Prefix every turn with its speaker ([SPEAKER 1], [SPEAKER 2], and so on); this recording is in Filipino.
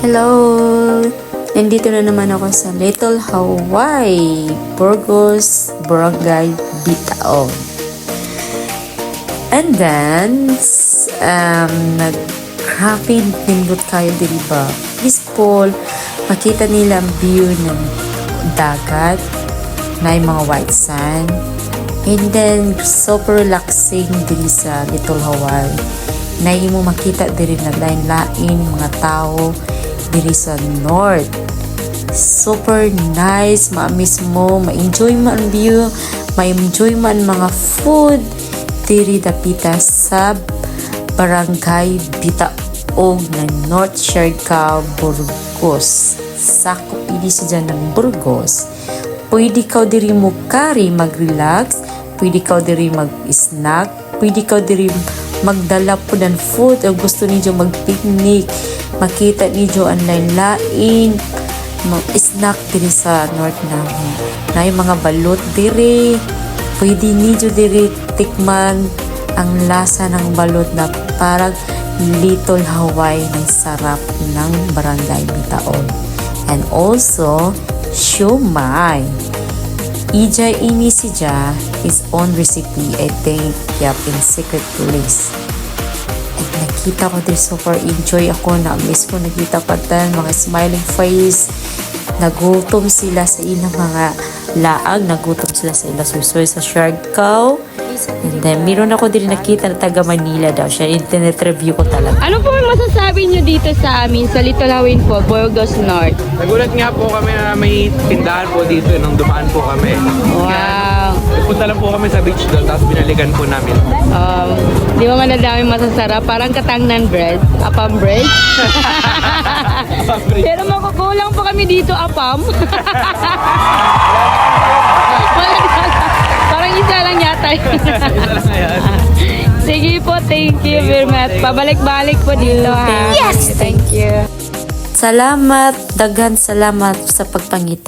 [SPEAKER 1] Hello! Nandito na naman ako sa Little Hawaii, Burgos, Barangay Bitaog. And then, nag-grabe nindot kayo, diba? Peaceful. Makita nila ang view ng dagat, na yung mga white sand. And then, super relaxing diri sa Little Hawaii. Na mo makita diri na lain-lain mga tao diri sa north. Super nice, ma-miss mo, ma-enjoy mo ang view, ma-enjoy mo ang mga food diri dapita sa Barangay Bitaog na North Siargao, Burgos. Sakop ini sa dyan ng Burgos. Pwede ka diri mo kari mag-relax, pwede ka diri mag-snack, pwede ka diri magdala po ng food o gusto niyo mag-picnic, makita niyo ang lain-lain mag-snack diri sa north namin. Na yung mga balot diri, pwede niyo diri tikman ang lasa ng balot na parang Little Hawaii ng sarap ng Barangay Bitaog. And also, siomai. Ija ini siya his own recipe, I think, in secret place. At nakita ko din, super enjoy ako, na-miss ko, nakita ko tan mga smiling face, nagutom sila sa ilang mga laag, nagutom sila sa ilang susoy sa Siargao. And then, meron ako din nakita na taga Manila daw siya, internet review ko talaga.
[SPEAKER 2] Ano po ang masasabi nyo dito sa amin, sa Little Hawaii po, Burgos North?
[SPEAKER 3] Nagulat nga po kami na may tindahan po dito nung dumaan po kami.
[SPEAKER 2] Wow!
[SPEAKER 3] Punta lang po kami sa beach doon, tapos binalikan po namin.
[SPEAKER 2] Di ba madadami masasarap? Parang katangnan bread, apam bread. Pero makukulang po kami dito, apam. Parang isa lang yata yun. Sige po, thank you very much. Pabalik-balik po dito ha.
[SPEAKER 1] Yes!
[SPEAKER 2] Thank you.
[SPEAKER 1] Salamat, daghan salamat sa pagpangita.